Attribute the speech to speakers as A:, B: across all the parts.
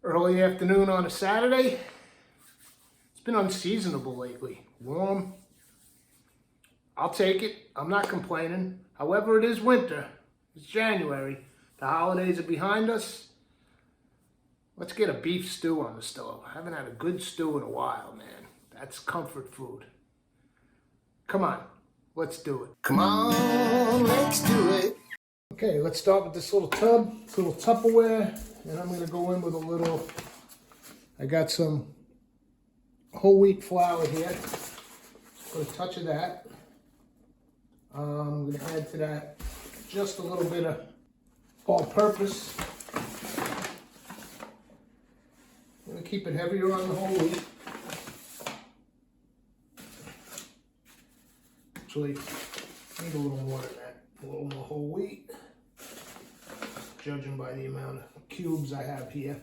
A: Early afternoon on a Saturday. It's been unseasonable lately. Warm. I'll take it. I'm not complaining. However, it is winter. It's January. The holidays are behind us. Let's get a beef stew on the stove. I haven't had a good stew in a while, man. That's comfort food. Come on, let's do it. Come on, let's do it. Okay, let's start with this little tub, this little Tupperware, and I'm gonna go in with a little, I got some whole wheat flour here. Put a touch of that. I'm gonna add to that just a little bit of all-purpose. I'm gonna keep it heavier on the whole wheat. Actually, need a little more than that. A little more whole wheat, judging by the amount of cubes I have here.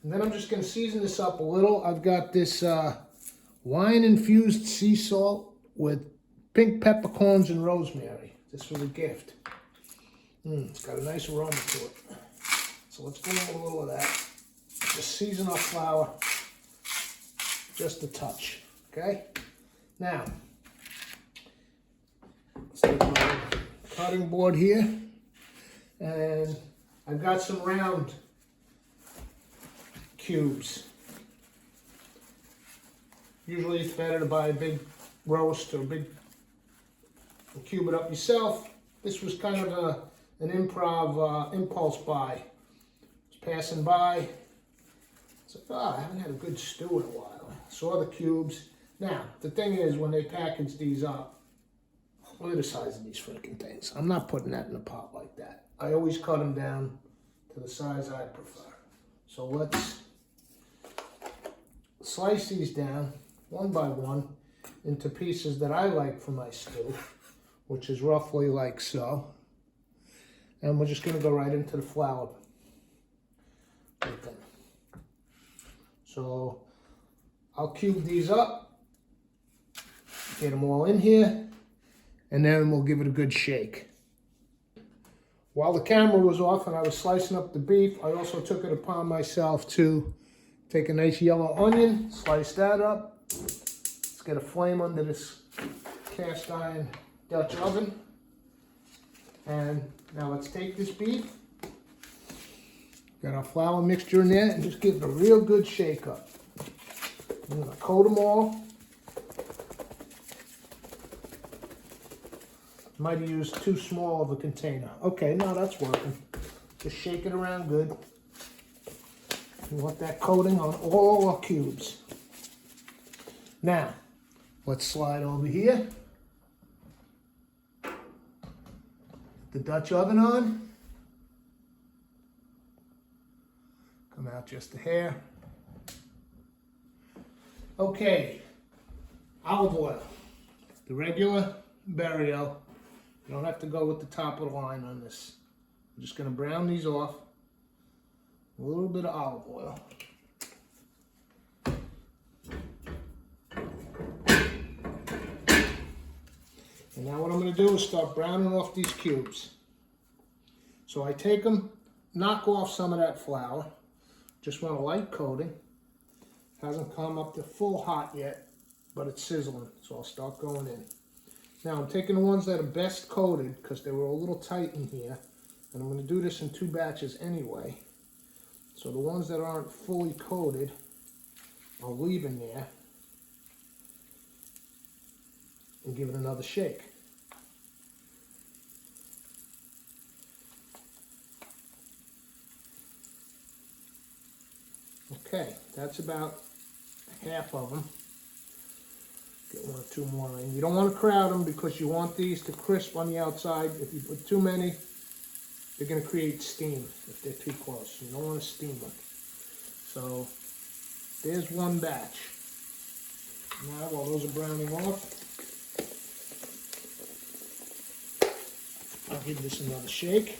A: And then I'm just gonna season this up a little. I've got this wine-infused sea salt with pink peppercorns and rosemary. This was a gift. It's got a nice aroma to it. So let's go in with a little of that. Just season our flour just a touch, okay? Now, let's take my cutting board here, and I've got some round cubes. Usually it's better to buy a big roast or cube it up yourself. This was kind of an improv impulse buy. Just passing by. It's like, oh, I haven't had a good stew in a while. Saw the cubes. Now, the thing is, when they package these up, look at the size of these freaking things. I'm not putting that in a pot like that. I always cut them down to the size I prefer. So let's slice these down one by one into pieces that I like for my stew, which is roughly like so. And we're just gonna go right into the flour. Right there. So I'll cube these up, get them all in here, and then we'll give it a good shake. While the camera was off and I was slicing up the beef, I also took it upon myself to take a nice yellow onion, slice that up. Let's get a flame under this cast iron Dutch oven. And now let's take this beef, got our flour mixture in there, and just give it a real good shake up. I'm gonna coat them all. Might have used too small of a container. Okay, no, that's working. Just shake it around good. You want that coating on all our cubes. Now, let's slide over here. The Dutch oven on. Come out just a hair. Okay, olive oil. The regular Barrio. You don't have to go with the top of the line on this. I'm just gonna brown these off. A little bit of olive oil. And now what I'm gonna do is start browning off these cubes. So I take them, knock off some of that flour. Just want a light coating. Hasn't come up to full hot yet, but it's sizzling, so I'll start going in. Now I'm taking the ones that are best coated because they were a little tight in here, and I'm going to do this in 2 batches anyway. So the ones that aren't fully coated, I'll leave in there and give it another shake. Okay, that's about half of them. Get 1 or 2 more in. You don't want to crowd them because you want these to crisp on the outside. If you put too many, they're going to create steam if they're too close. You don't want to steam them. So there's 1 batch. Now while those are browning off, I'll give this another shake.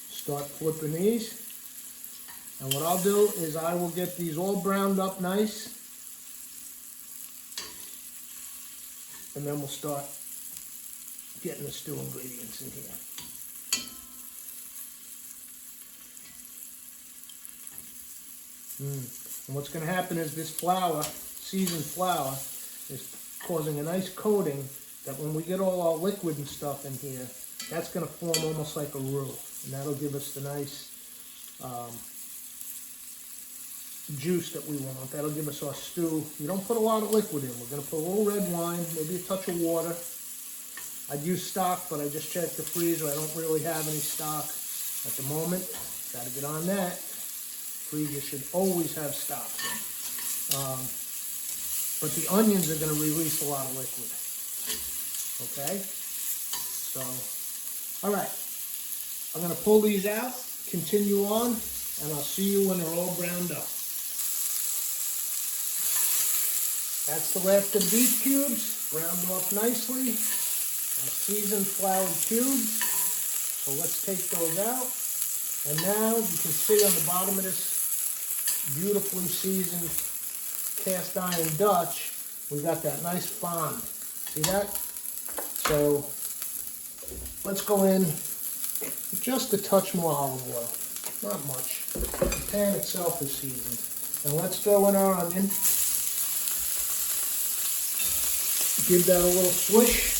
A: Start flipping these. And what I'll do is I will get these all browned up nice. And then we'll start getting the stew ingredients in here. And what's going to happen is this flour, seasoned flour, is causing a nice coating that when we get all our liquid and stuff in here, that's going to form almost like a roux. And that'll give us the nice juice that we want. That'll give us our stew. You don't put a lot of liquid in. We're going to put a little red wine, maybe a touch of water. I'd use stock, but I just checked the freezer. I don't really have any stock at the moment. Got to get on that. Freezer should always have stock. But the onions are going to release a lot of liquid. Okay? So, all right. I'm going to pull these out, continue on, and I'll see you when they're all browned up. That's the last of the beef cubes, browned off nicely. Our seasoned floured cubes. So let's take those out. And now you can see on the bottom of this beautifully seasoned cast iron Dutch, we got that nice fond. See that? So let's go in with just a touch more olive oil. Not much. The pan itself is seasoned. And let's throw in our onion. Give that a little swish.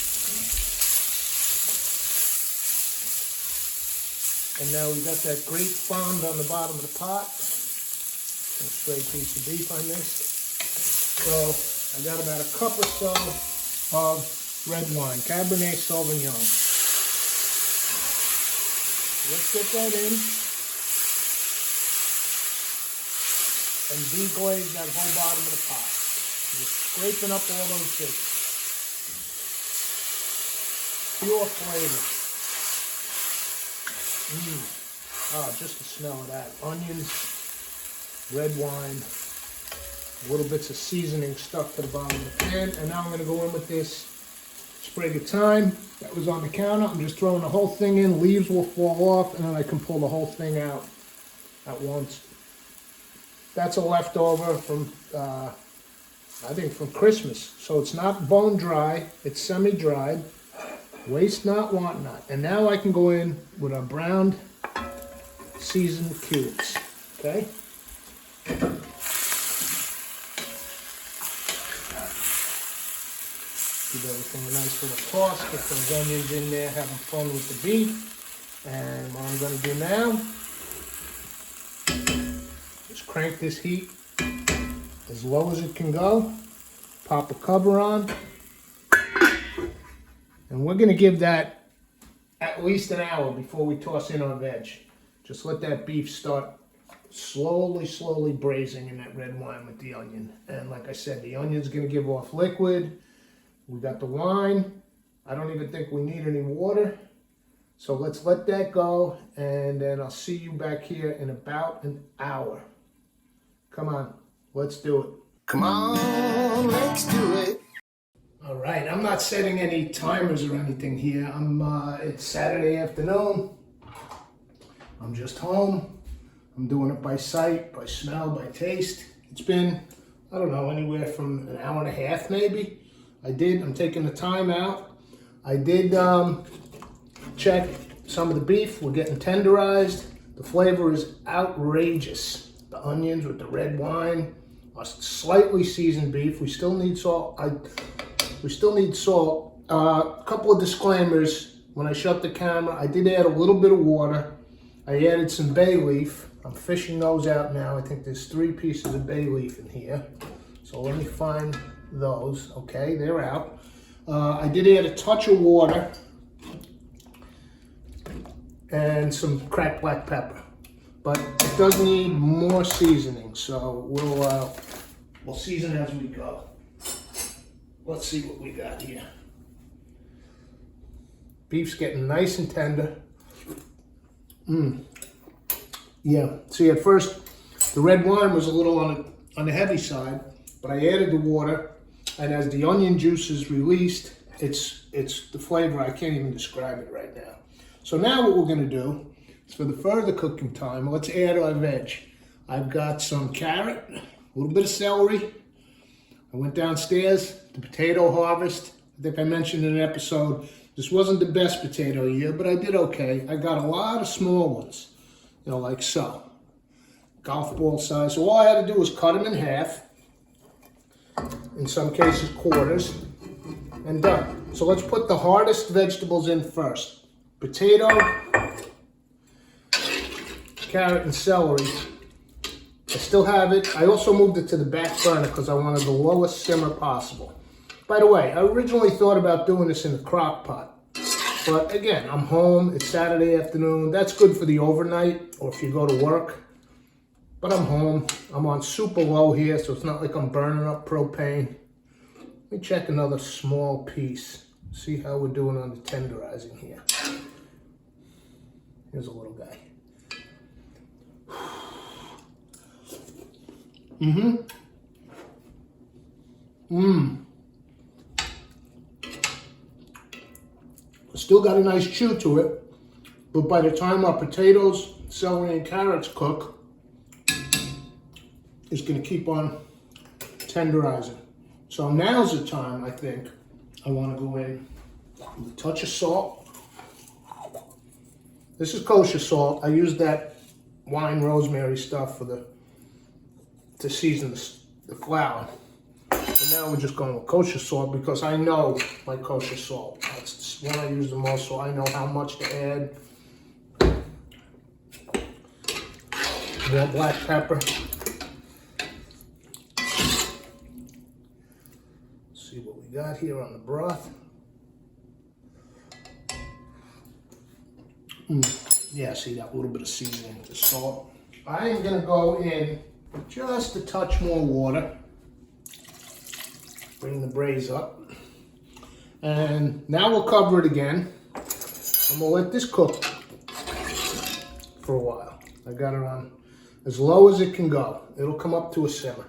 A: And now we got that great fond on the bottom of the pot. A stray piece of beef I missed. So I got about a cup or so of red wine, Cabernet Sauvignon. Let's get that in. And deglaze that whole bottom of the pot. Just scraping up all those bits. Pure flavor. Oh, just the smell of that. Onions, red wine, little bits of seasoning stuck to the bottom of the pan. And now I'm going to go in with this sprig of thyme that was on the counter. I'm just throwing the whole thing in. Leaves will fall off, and then I can pull the whole thing out at once. That's a leftover from, I think, from Christmas. So it's not bone dry. It's semi-dried. Waste not, want not. And now I can go in with our browned, seasoned cubes. Okay? Give everything a nice little toss. Get those onions in there, having fun with the beef. And what I'm going to do now is crank this heat as low as it can go. Pop a cover on. And we're going to give that at least an hour before we toss in our veg. Just let that beef start slowly braising in that red wine with the onion. And like I said, the onion's going to give off liquid. We got the wine. I don't even think we need any water. So let's let that go, and then I'll see you back here in about an hour. Come on, let's do it.
B: Come on, let's do it.
A: All right, I'm not setting any timers or anything here. It's Saturday afternoon. I'm just home. I'm doing it by sight, by smell, by taste. It's been, I don't know, anywhere from an hour and a half maybe. I'm taking the time out. I did check some of the beef. We're getting tenderized. The flavor is outrageous. The onions with the red wine, a slightly seasoned beef. We still need salt. A couple of disclaimers. When I shut the camera, I did add a little bit of water. I added some bay leaf. I'm fishing those out now. I think there's 3 pieces of bay leaf in here. So let me find those. Okay, they're out. I did add a touch of water and some cracked black pepper. But it does need more seasoning, so we'll season as we go. Let's see what we got here. Beef's getting nice and tender. Yeah, see, at first the red wine was a little on the heavy side, but I added the water, and as the onion juice is released, it's the flavor. I can't even describe it right now. So now what we're going to do is, for the further cooking time, let's add our veg. I've got some carrot, a little bit of celery. I went downstairs, the potato harvest. I think I mentioned in an episode, this wasn't the best potato year, but I did okay. I got a lot of small ones, like so. golf ball size. So all I had to do was cut them in half, in some cases quarters, and done. So let's put the hardest vegetables in first. Potato, carrot, and celery. I still have it. I also moved it to the back burner because I wanted the lowest simmer possible. By the way, I originally thought about doing this in a crock pot. But again, I'm home. It's Saturday afternoon. That's good for the overnight or if you go to work. But I'm home. I'm on super low here, so it's not like I'm burning up propane. Let me check another small piece. See how we're doing on the tenderizing here. Here's a little guy. Still got a nice chew to it, but by the time our potatoes, celery, and carrots cook, it's going to keep on tenderizing. So now's the time, I think, I want to go in with a touch of salt. This is kosher salt. I use that wine rosemary stuff to season the flour. But now we're just going with kosher salt because I know my kosher salt. That's the one I use the most, so I know how much to add. More black pepper. See what we got here on the broth. Yeah, see that little bit of seasoning, the salt. I am gonna go in with just a touch more water. Bring the braise up. And now we'll cover it again. I'm gonna let this cook for a while. I got it on as low as it can go. It'll come up to a simmer.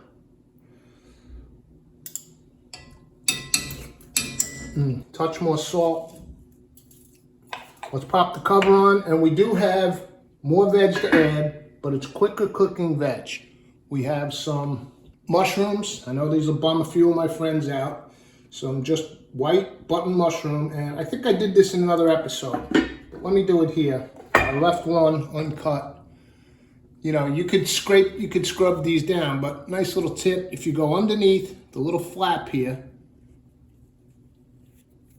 A: Touch more salt. Let's pop the cover on, and we do have more veg to add, but it's quicker cooking veg. We have some mushrooms. I know these will bum a few of my friends out. Some just white button mushroom, and I think I did this in another episode. But let me do it here. I left one uncut. You know, you could scrub these down, but nice little tip, if you go underneath the little flap here,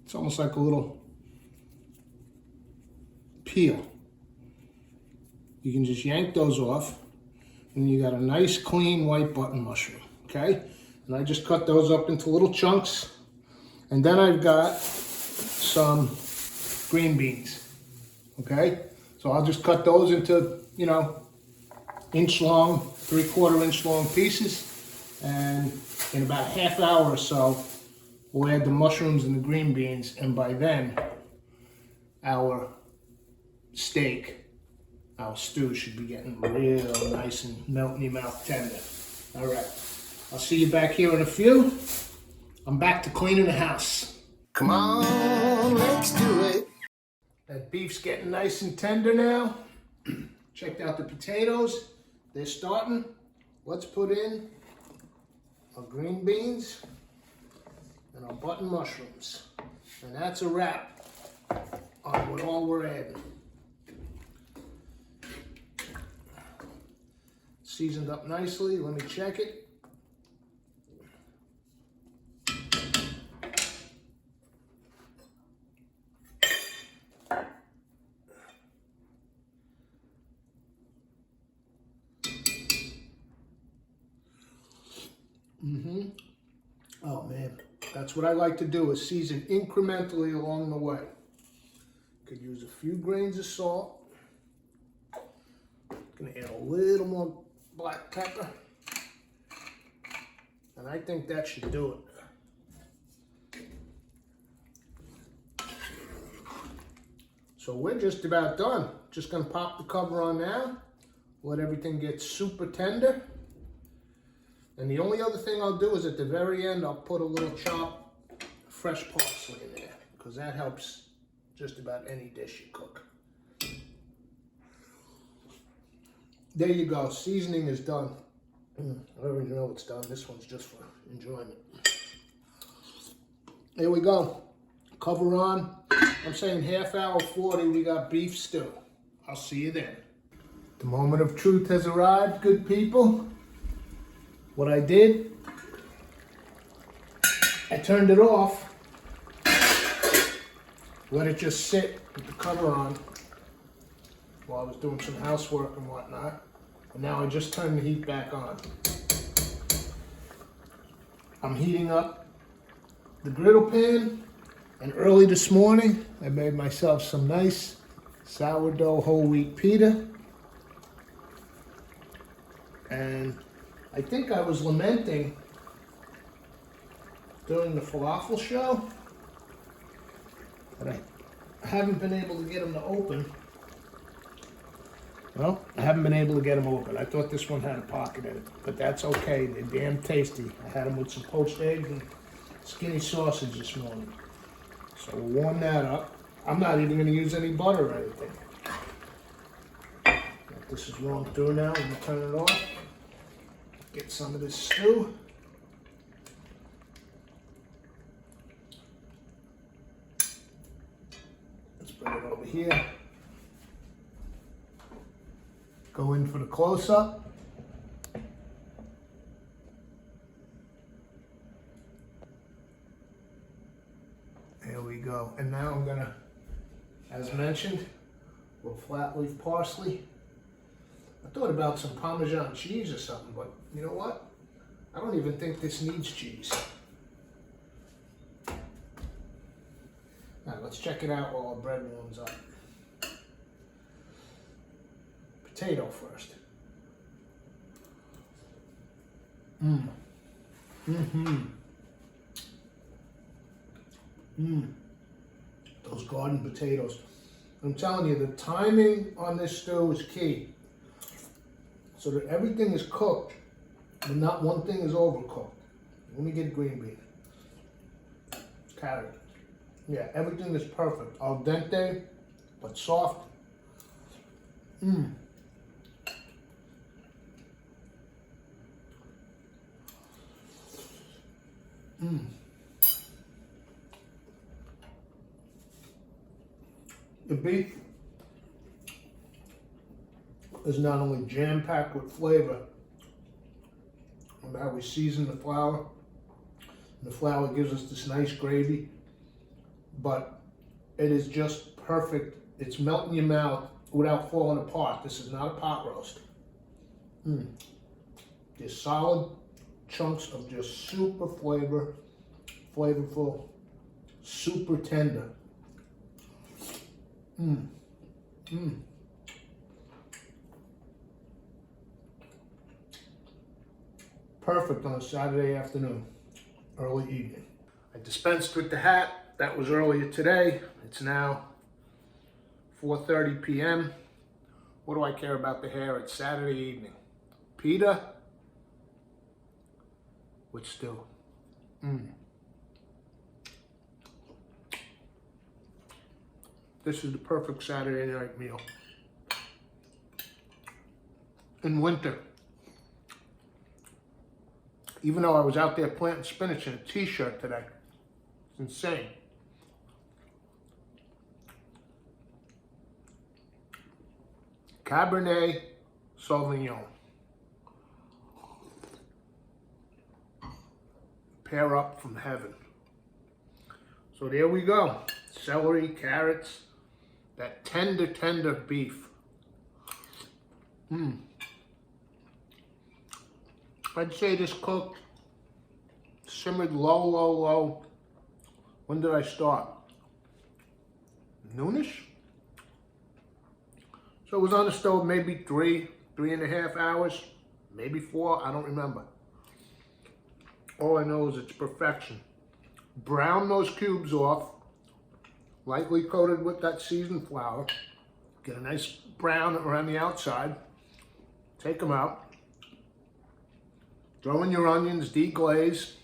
A: it's almost like a little peel. You can just yank those off, and you got a nice clean white button mushroom, okay? And I just cut those up into little chunks. And then I've got some green beans, okay? So I'll just cut those into, you know, inch long, 3/4 inch long pieces. And in about a half hour or so, we'll add the mushrooms and the green beans. And by then, our steak, our stew should be getting real nice and melt in your mouth tender. All right, I'll see you back here in a few. I'm back to cleaning the house.
B: Come on, let's do it.
A: That beef's getting nice and tender now. Checked out the potatoes. They're starting. Let's put in our green beans and our button mushrooms. And that's a wrap on what all we're adding. Seasoned up nicely. Let me check it. Oh man, that's what I like to do, is season incrementally along the way. Could use a few grains of salt. Gonna add a little more black pepper. And I think that should do it. So we're just about done. Just gonna pop the cover on now. Let everything get super tender. And the only other thing I'll do is at the very end, I'll put a little chopped fresh parsley in there, because that helps just about any dish you cook. There you go, seasoning is done. I already know it's done. This one's just for enjoyment. Here we go. Cover on. I'm saying half hour 40, we got beef stew. I'll see you then. The moment of truth has arrived, good people. What I did, I turned it off, let it just sit with the cover on while I was doing some housework and whatnot. And now I just turned the heat back on. I'm heating up the griddle pan, and early this morning I made myself some nice sourdough whole wheat pita. And I think I was lamenting during the falafel show that I haven't been able to get them to open. Well, I haven't been able to get them open. I thought this one had a pocket in it, but that's okay. They're damn tasty. I had them with some poached eggs and skinny sausage this morning. So we'll warm that up. I'm not even going to use any butter or anything. This is rolling through now. I'm going to turn it off. Get some of this stew. Let's bring it over here. Go in for the close-up. There we go. And now I'm gonna, as mentioned, a little flat leaf parsley. I thought about some Parmesan cheese or something, but you know what? I don't even think this needs cheese. Now let's check it out while our bread warms up. Potato first. Those garden potatoes. I'm telling you, the timing on this stew is key. So that everything is cooked, but not one thing is overcooked. Let me get green bean. Carrot. Yeah, everything is perfect. Al dente, but soft. The beef is not only jam-packed with flavor, and how we season the flour. And the flour gives us this nice gravy, but it is just perfect. It's melting your mouth without falling apart. This is not a pot roast. There's solid chunks of just super flavorful, super tender. Perfect on a Saturday afternoon, early evening. I dispensed with the hat. That was earlier today. It's now 4:30 p.m. What do I care about the hair? It's Saturday evening. Pita with stew. This is the perfect Saturday night meal. In winter. Even though I was out there planting spinach in a t-shirt today. It's insane. Cabernet Sauvignon. Pair up from heaven. So there we go. Celery, carrots, that tender beef. I'd say this cooked, simmered low. When did I start? Noonish? So it was on the stove maybe 3.5 hours, maybe 4, I don't remember. All I know is it's perfection. Brown those cubes off, lightly coated with that seasoned flour. Get a nice brown around the outside. Take them out. Throw in your onions, deglaze,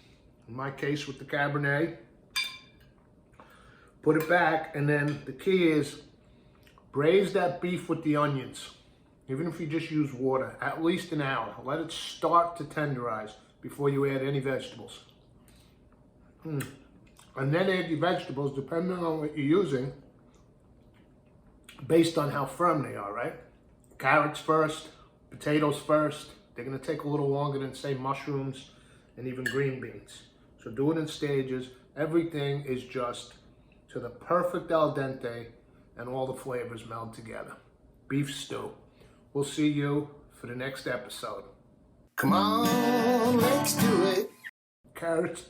A: in my case with the Cabernet. Put it back, and then the key is braise that beef with the onions. Even if you just use water, at least an hour. Let it start to tenderize before you add any vegetables. And then add your vegetables, depending on what you're using, based on how firm they are, right? Carrots first, potatoes first. They're gonna take a little longer than say mushrooms and even green beans. So do it in stages. Everything is just to the perfect al dente and all the flavors meld together. Beef stew. We'll see you for the next episode.
B: Come on, let's do it.
A: Carrots.